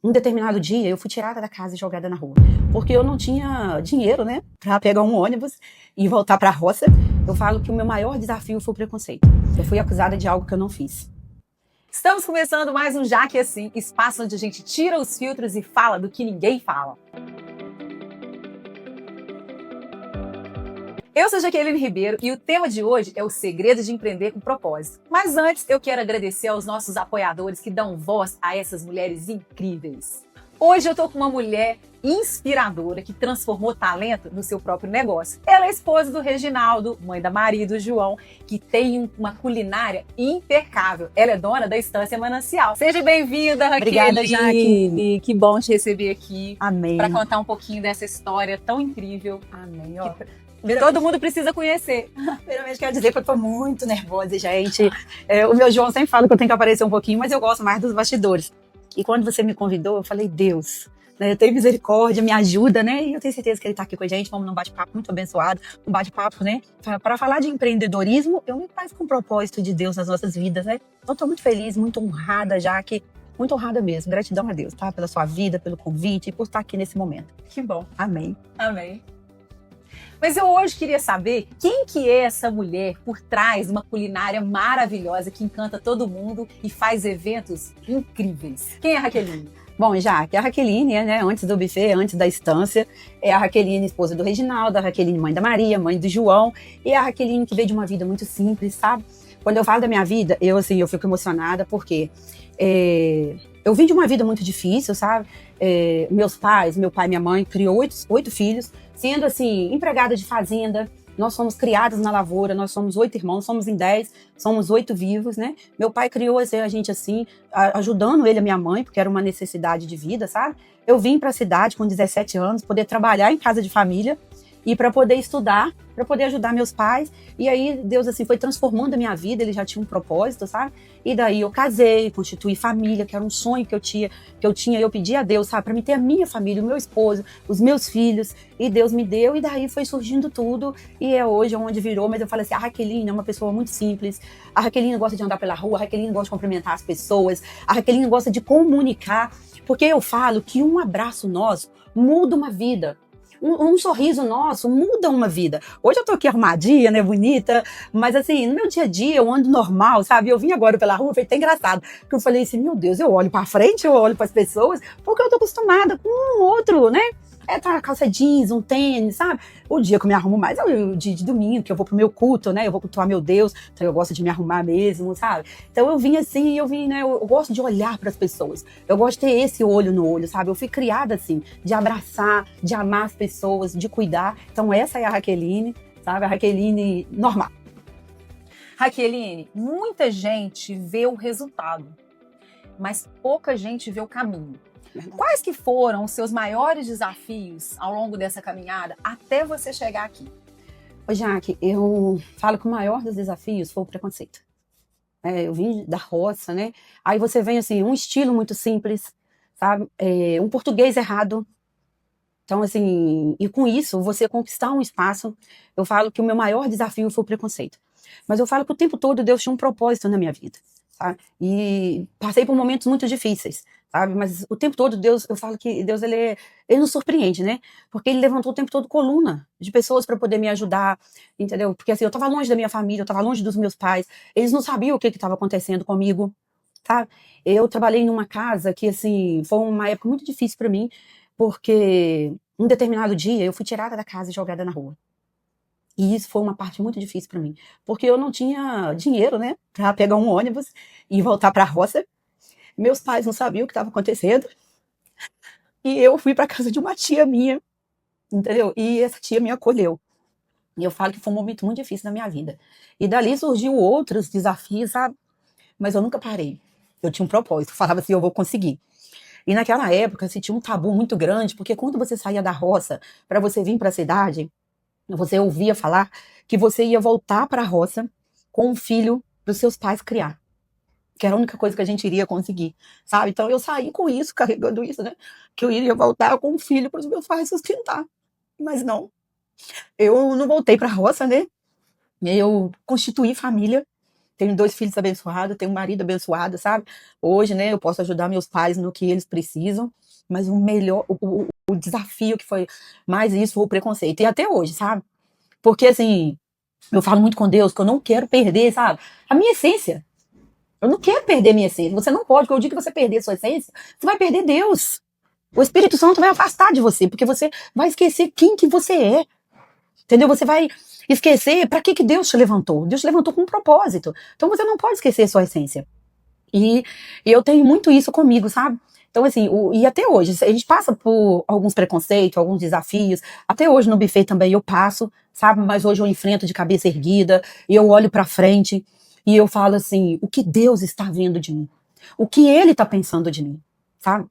Um determinado dia, eu fui tirada da casa e jogada na rua. Porque eu não tinha dinheiro, né, pra pegar um ônibus e voltar pra roça. Eu falo que o meu maior desafio foi o preconceito. Eu fui acusada de algo que eu não fiz. Estamos começando mais um Jaque Assim, espaço onde a gente tira os filtros e fala do que ninguém fala. Eu sou Jaqueline Ribeiro e o tema de hoje é o segredo de empreender com propósito. Mas antes, eu quero agradecer aos nossos apoiadores que dão voz a essas mulheres incríveis. Hoje eu tô com uma mulher inspiradora que transformou talento no seu próprio negócio. Ela é esposa do Reginaldo, mãe da Maria e do João, que tem uma culinária impecável. Ela é dona da Estância Manancial. Seja bem-vinda, Raquel. Obrigada, Jaque. Que bom te receber aqui. Amém. Para contar um pouquinho dessa história tão incrível. Amém. Todo mundo precisa conhecer. Primeiramente, quero dizer que eu tô muito nervosa, gente. O meu João sempre fala que eu tenho que aparecer um pouquinho, mas eu gosto mais dos bastidores. E quando você me convidou, eu falei, Deus, né, eu tenho misericórdia, me ajuda, né? E eu tenho certeza que ele tá aqui com a gente. Vamos num bate-papo muito abençoado, um bate-papo, né? Para falar de empreendedorismo, eu me faço com o propósito de Deus nas nossas vidas, né? Então, tô muito feliz, muito honrada, Jaque. Muito honrada mesmo. Gratidão a Deus, tá? Pela sua vida, pelo convite e por estar aqui nesse momento. Que bom. Amém. Amém. Mas eu hoje queria saber quem que é essa mulher por trás de uma culinária maravilhosa que encanta todo mundo e faz eventos incríveis. Quem é a Raqueline? Bom, Jaque, a Raqueline, né, antes do buffet, antes da Estância, é a Raqueline, esposa do Reginaldo, a Raqueline, mãe da Maria, mãe do João, e a Raqueline que veio de uma vida muito simples, sabe? Quando eu falo da minha vida, eu fico emocionada porque eu vim de uma vida muito difícil, sabe? Meus pais, meu pai e minha mãe criou oito filhos, sendo assim, empregada de fazenda. Nós fomos criados na lavoura, nós somos 8 irmãos, somos em 10, somos 8 vivos, né? Meu pai criou a gente assim, ajudando ele e a minha mãe, porque era uma necessidade de vida, sabe? Eu vim para a cidade com 17 anos, poder trabalhar em casa de família e para poder estudar, para poder ajudar meus pais. E aí Deus assim foi transformando a minha vida, ele já tinha um propósito, sabe? E daí eu casei, constituí família, que era um sonho que eu tinha, eu pedi a Deus, sabe, para me ter a minha família, o meu esposo, os meus filhos, e Deus me deu, e daí foi surgindo tudo, e é hoje onde virou. Mas eu falei assim, a Raqueline é uma pessoa muito simples, a Raqueline gosta de andar pela rua, a Raqueline gosta de cumprimentar as pessoas, a Raqueline gosta de comunicar, porque eu falo que um abraço nosso muda uma vida. Um sorriso nosso muda uma vida. Hoje eu tô aqui arrumadinha, né, bonita, mas assim, no meu dia a dia eu ando normal, sabe? Eu vim agora pela rua, foi até engraçado, porque eu falei assim, meu Deus, eu olho pra frente, eu olho pras pessoas, porque eu tô acostumada com um outro, né? Tá calça jeans, um tênis, sabe? O dia que eu me arrumo mais é o dia de domingo, que eu vou pro meu culto, né? Eu vou cultuar meu Deus, então eu gosto de me arrumar mesmo, sabe? Então eu vim assim, né? Eu gosto de olhar pras pessoas. Eu gosto de ter esse olho no olho, sabe? Eu fui criada assim, de abraçar, de amar as pessoas, de cuidar. Então essa é a Raqueline, sabe? A Raqueline normal. Raqueline, muita gente vê o resultado, mas pouca gente vê o caminho. Quais que foram os seus maiores desafios ao longo dessa caminhada até você chegar aqui? Ô, Jaque, eu falo que o maior dos desafios foi o preconceito. Eu vim da roça, né? Aí você vem assim, um estilo muito simples, sabe? Um português errado. Então, assim, e com isso, você conquistar um espaço, eu falo que o meu maior desafio foi o preconceito. Mas eu falo que o tempo todo Deus tinha um propósito na minha vida, sabe? E passei por momentos muito difíceis, sabe? Mas o tempo todo Deus, eu falo que Deus, ele nos surpreende, né? Porque ele levantou o tempo todo coluna de pessoas para poder me ajudar, entendeu? Porque assim, eu tava longe da minha família, eu tava longe dos meus pais, eles não sabiam o que estava acontecendo comigo, sabe? Eu trabalhei numa casa que, assim, foi uma época muito difícil para mim, porque um determinado dia eu fui tirada da casa e jogada na rua. E isso foi uma parte muito difícil para mim, porque eu não tinha dinheiro, né, para pegar um ônibus e voltar para a roça. Meus pais não sabiam o que estava acontecendo. E eu fui para casa de uma tia minha, entendeu? E essa tia me acolheu. E eu falo que foi um momento muito difícil na minha vida. E dali surgiu outros desafios, sabe? Mas eu nunca parei. Eu tinha um propósito, eu falava assim, eu vou conseguir. E naquela época, se tinha um tabu muito grande, porque quando você saía da roça para você vir para a cidade, você ouvia falar que você ia voltar para a roça com um filho para os seus pais criar. Que era a única coisa que a gente iria conseguir, sabe? Então eu saí com isso, carregando isso, né? Que eu iria voltar com um filho para os meus pais sustentar. Mas não. Eu não voltei para a roça, né? Eu constituí família. tenho 2 filhos abençoados, tenho um marido abençoado, sabe? Hoje, né, eu posso ajudar meus pais no que eles precisam, mas o melhor, o desafio que foi mais isso foi o preconceito. E até hoje, sabe? Porque, assim, eu falo muito com Deus que eu não quero perder, sabe? A minha essência. Eu não quero perder minha essência. Você não pode, porque o dia que você perder a sua essência, você vai perder Deus. O Espírito Santo vai afastar de você, porque você vai esquecer quem que você é. Entendeu? Você vai esquecer para que Deus te levantou. Deus te levantou com um propósito. Então você não pode esquecer a sua essência. E eu tenho muito isso comigo, sabe? Então, assim, e até hoje, a gente passa por alguns preconceitos, alguns desafios. Até hoje no buffet também eu passo, sabe? Mas hoje eu enfrento de cabeça erguida, e eu olho pra frente e eu falo assim, o que Deus está vendo de mim? O que Ele está pensando de mim? Sabe?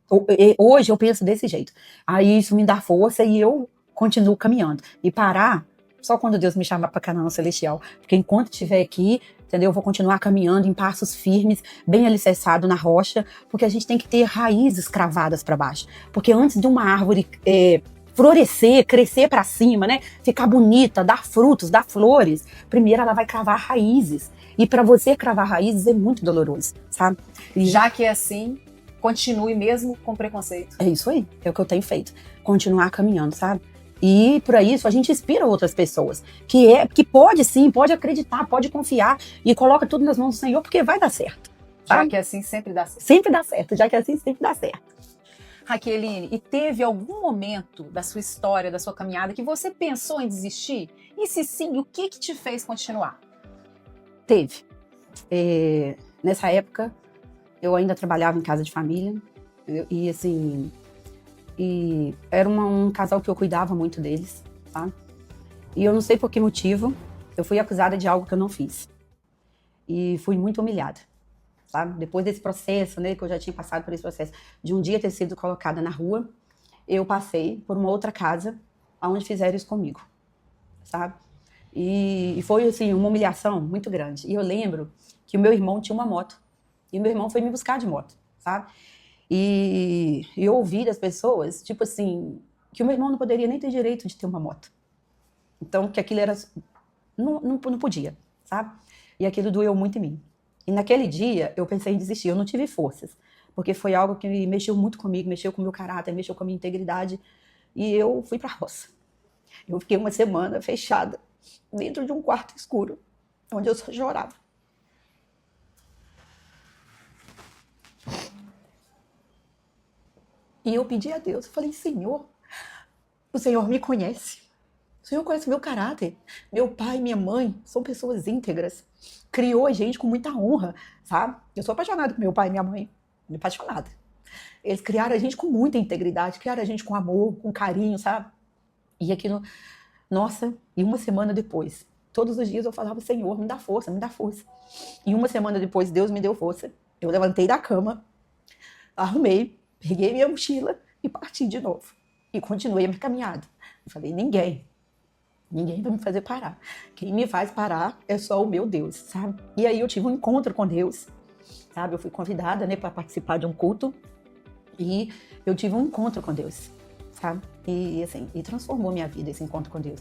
Hoje eu penso desse jeito. Aí isso me dá força e eu continuo caminhando. E parar só quando Deus me chamar para Canaã Celestial. Porque enquanto estiver aqui, entendeu? Eu vou continuar caminhando em passos firmes, bem alicerçado na rocha, porque a gente tem que ter raízes cravadas para baixo. Porque antes de uma árvore florescer, crescer para cima, né? Ficar bonita, dar frutos, dar flores, primeiro ela vai cravar raízes. E para você cravar raízes é muito doloroso, sabe? E Já que é assim, continue mesmo com preconceito. é isso aí, é o que eu tenho feito. Continuar caminhando, sabe? E por isso a gente inspira outras pessoas, que pode sim, pode acreditar, pode confiar e coloca tudo nas mãos do Senhor, porque vai dar certo. Já que é assim, sempre dá certo. Sempre dá certo, já que é assim, sempre dá certo. Raqueline, e teve algum momento da sua história, da sua caminhada, que você pensou em desistir? E se sim, o que te fez continuar? Teve. Nessa época, eu ainda trabalhava em casa de família, e assim, e era um casal que eu cuidava muito deles, tá? E eu não sei por que motivo, eu fui acusada de algo que eu não fiz. E fui muito humilhada, sabe? Depois desse processo, né, que eu já tinha passado por esse processo, de um dia ter sido colocada na rua, eu passei por uma outra casa, onde fizeram isso comigo, sabe? E foi, assim, uma humilhação muito grande. E eu lembro que o meu irmão tinha uma moto. E o meu irmão foi me buscar de moto, sabe? E eu ouvi das pessoas, tipo assim, que o meu irmão não poderia nem ter direito de ter uma moto. Então, que aquilo era... Não podia, sabe? E aquilo doeu muito em mim. E naquele dia, eu pensei em desistir. Eu não tive forças. Porque foi algo que mexeu muito comigo, mexeu com o meu caráter, mexeu com a minha integridade. E eu fui pra roça. Eu fiquei uma semana fechada, dentro de um quarto escuro, onde eu só chorava. E eu pedi a Deus, eu falei, Senhor, o Senhor me conhece. O Senhor conhece o meu caráter. Meu pai e minha mãe são pessoas íntegras. Criou a gente com muita honra, sabe? Eu sou apaixonada por meu pai e minha mãe. Apaixonada. Eles criaram a gente com muita integridade, criaram a gente com amor, com carinho, sabe? E aquilo... Nossa, e uma semana depois, todos os dias eu falava, Senhor, me dá força, me dá força. E uma semana depois, Deus me deu força. Eu levantei da cama, arrumei, peguei minha mochila e parti de novo. E continuei a minha caminhada. Eu falei, ninguém vai me fazer parar. Quem me faz parar é só o meu Deus, sabe? E aí eu tive um encontro com Deus, sabe? Eu fui convidada, né, para participar de um culto e eu tive um encontro com Deus, sabe? E assim, e transformou minha vida esse encontro com Deus.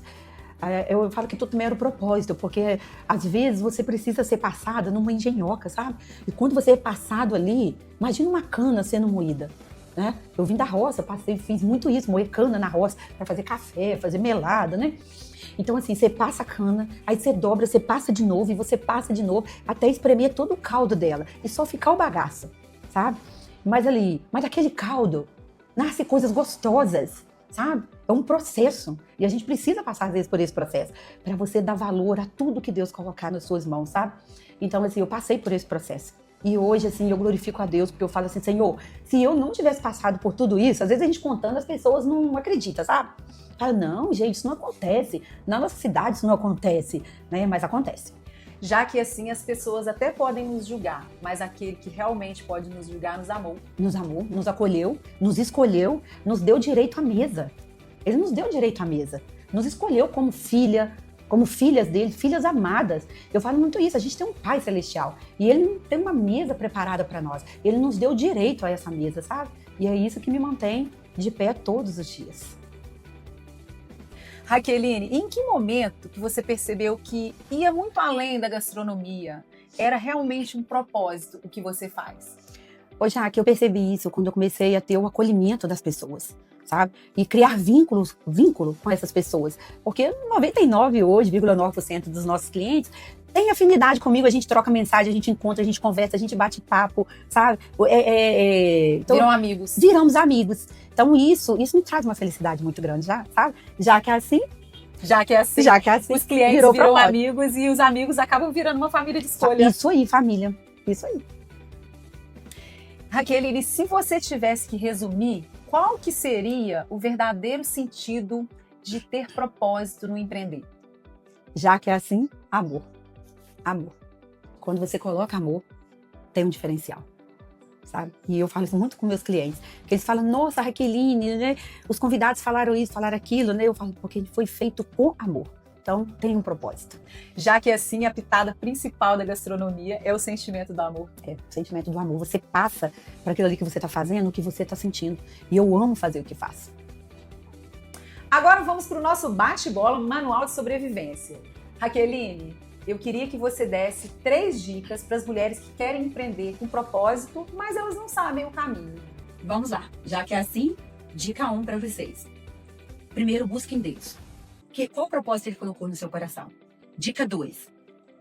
Eu falo que tudo também era o propósito, porque às vezes você precisa ser passada numa engenhoca, sabe? E quando você é passado ali, imagina uma cana sendo moída, né? Eu vim da roça, fiz muito isso, moer cana na roça para fazer café, fazer melada, né? Então assim, você passa a cana, aí você dobra, você passa de novo e você passa de novo até espremer todo o caldo dela e só ficar o bagaço, sabe? Mas aquele caldo nasce coisas gostosas, sabe? É um processo e a gente precisa passar às vezes por esse processo para você dar valor a tudo que Deus colocar nas suas mãos, sabe? Então assim, eu passei por esse processo e hoje assim eu glorifico a Deus porque eu falo assim, Senhor, se eu não tivesse passado por tudo isso, às vezes a gente contando as pessoas não acreditam, sabe? Fala, não, gente, isso não acontece, na nossa cidade isso não acontece, né? Mas acontece. Já que assim as pessoas até podem nos julgar, mas aquele que realmente pode nos julgar nos amou. Nos amou, nos acolheu, nos escolheu, nos deu direito à mesa. Ele nos deu direito à mesa. Nos escolheu como filha, como filhas dele, filhas amadas. Eu falo muito isso, a gente tem um Pai Celestial e ele tem uma mesa preparada para nós. Ele nos deu direito a essa mesa, sabe? E é isso que me mantém de pé todos os dias. Raqueline, em que momento que você percebeu que ia muito além da gastronomia, era realmente um propósito o que você faz? Ô, Jaque, eu percebi isso quando eu comecei a ter o acolhimento das pessoas, sabe? E criar vínculo com essas pessoas. Porque 99,9% dos nossos clientes tem afinidade comigo, a gente troca mensagem, a gente encontra, a gente conversa, a gente bate papo, sabe? Então, viram amigos. Viramos amigos. Então isso me traz uma felicidade muito grande, já, sabe? Já que é assim, os clientes viram amigos e os amigos acabam virando uma família de escolha. Isso aí, família. Isso aí. Raqueline, se você tivesse que resumir, qual que seria o verdadeiro sentido de ter propósito no empreender? Já que é assim, amor. Amor. Quando você coloca amor, tem um diferencial, sabe? E eu falo isso muito com meus clientes, que eles falam, nossa, Raqueline, né? Os convidados falaram isso, falaram aquilo, né? Eu falo, porque foi feito com amor. Então, tem um propósito. Já que assim, a pitada principal da gastronomia é o sentimento do amor. É, o sentimento do amor. Você passa para aquilo ali que você está fazendo, o que você está sentindo. E eu amo fazer o que faço. Agora vamos para o nosso bate-bola, manual de sobrevivência. Raqueline, eu queria que você desse 3 dicas para as mulheres que querem empreender com propósito, mas elas não sabem o caminho. Vamos lá. Já que é assim, dica 1 para vocês. Primeiro, busquem Deus. Qual propósito Ele colocou no seu coração? Dica 2.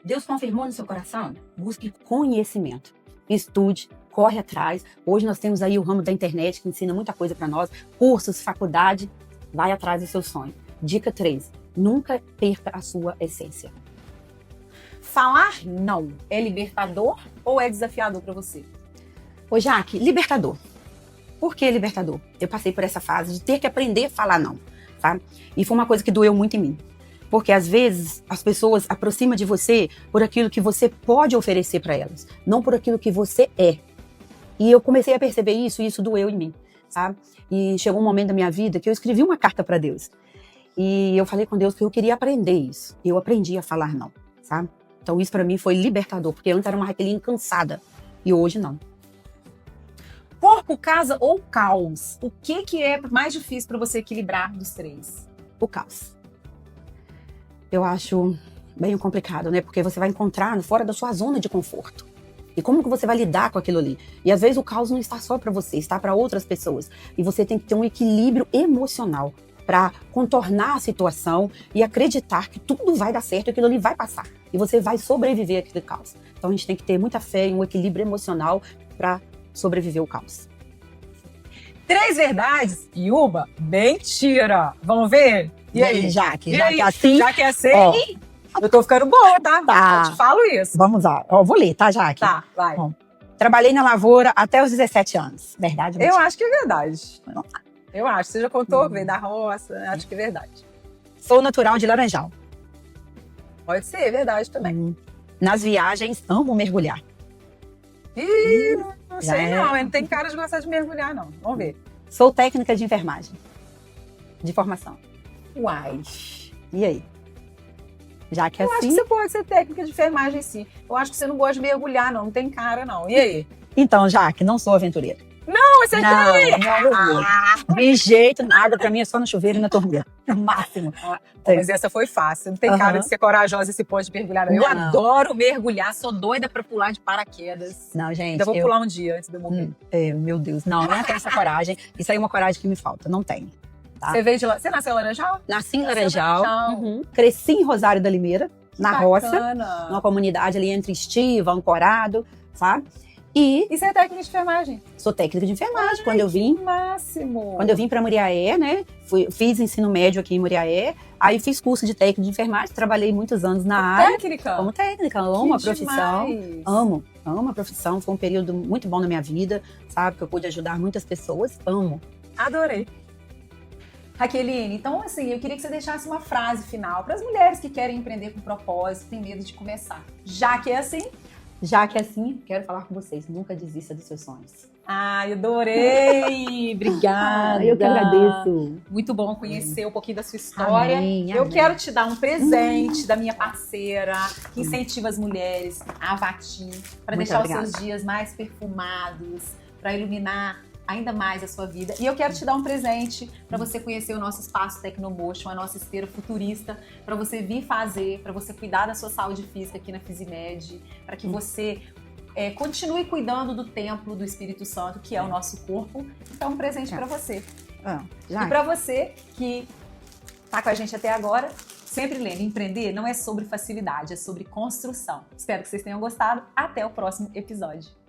Deus confirmou no seu coração? Busque conhecimento. Estude, corre atrás. Hoje nós temos aí o ramo da internet que ensina muita coisa para nós. Cursos, faculdade. Vai atrás do seu sonho. Dica 3. Nunca perca a sua essência. Falar não é libertador ou é desafiador para você? Ô, Jaque, libertador. Por que libertador? Eu passei por essa fase de ter que aprender a falar não, sabe? E foi uma coisa que doeu muito em mim. Porque às vezes as pessoas aproximam de você por aquilo que você pode oferecer para elas, não por aquilo que você é. E eu comecei a perceber isso e isso doeu em mim, sabe? E chegou um momento da minha vida que eu escrevi uma carta para Deus. E eu falei com Deus que eu queria aprender isso. E eu aprendi a falar não, sabe? Então isso para mim foi libertador, porque antes era uma Raqueline cansada e hoje não. Corpo, casa ou caos? O que é mais difícil para você equilibrar dos 3? O caos. Eu acho bem complicado, né? Porque você vai encontrar fora da sua zona de conforto. E como que você vai lidar com aquilo ali? E às vezes o caos não está só para você, está para outras pessoas. E você tem que ter um equilíbrio emocional para contornar a situação e acreditar que tudo vai dar certo e aquilo ali vai passar. E você vai sobreviver àquele caos. Então a gente tem que ter muita fé e um equilíbrio emocional para sobreviver ao caos. 3 verdades e uma mentira. Vamos ver? E aí? Jaque, já que é assim... Já que é assim, ó, eu tô ficando boa, tá? Tá. Eu te falo isso. Vamos lá. Ó, vou ler, tá, Jaque? Tá, vai. Bom, trabalhei na lavoura até os 17 anos. Verdade? Eu acho que é verdade. Eu acho. Você já contou, veio da roça, acho que é verdade. Sou natural de Laranjal. Pode ser, verdade também. Nas viagens, amo mergulhar. Ih, não sei não. Ele não tem cara de gostar de mergulhar, não. Vamos ver. Sou técnica de enfermagem. De formação. Uai. E aí? Já que é assim... Eu acho que você pode ser técnica de enfermagem, sim. Eu acho que você não gosta de mergulhar, não. Não tem cara, não. E aí? Então, Jaque, não sou aventureira. Não, você não. De jeito nada, pra mim é só no chuveiro e na torneira. No máximo. Mas essa foi fácil. Não tem cara de ser corajosa esse ponto de mergulhar. Não. Eu adoro mergulhar, sou doida pra pular de paraquedas. Não, gente. Ainda vou pular um dia antes de eu morrer. Meu Deus, não tenho essa coragem. Isso aí é uma coragem que me falta, não tenho. Tá? Você veio de lá? Você nasceu em Laranjal? Nasci em Laranjal. Cresci em Rosário da Limeira, na roça. Numa comunidade ali entre Estiva, Ancorado, sabe? E você é técnica de enfermagem? Sou técnica de enfermagem. Quando eu vim, máximo. Quando eu vim para Muriaé, né? Fiz ensino médio aqui em Muriaé. Aí fiz curso de técnica de enfermagem. Trabalhei muitos anos na área. Técnica? Como técnica. Amo a profissão. Amo a profissão. Foi um período muito bom na minha vida, sabe? Que eu pude ajudar muitas pessoas. Amo. Adorei. Raqueline, então assim, eu queria que você deixasse uma frase final para as mulheres que querem empreender com propósito, têm medo de começar. Já que é assim, quero falar com vocês. Nunca desista dos seus sonhos. Ai, Adorei! Obrigada! Eu que agradeço. Muito bom conhecer um pouquinho da sua história. Amém. Eu quero te dar um presente da minha parceira, que incentiva as mulheres, a Vatim, para deixar os seus dias mais perfumados, para iluminar ainda mais a sua vida. E eu quero te dar um presente para você conhecer o nosso espaço Tecnomotion, a nossa esteira futurista, para você vir fazer, para você cuidar da sua saúde física aqui na Fizimed, para que você continue cuidando do templo do Espírito Santo, que é o nosso corpo. Então, um presente para você. E para você que tá com a gente até agora, sempre lembre, empreender não é sobre facilidade, é sobre construção. Espero que vocês tenham gostado. Até o próximo episódio.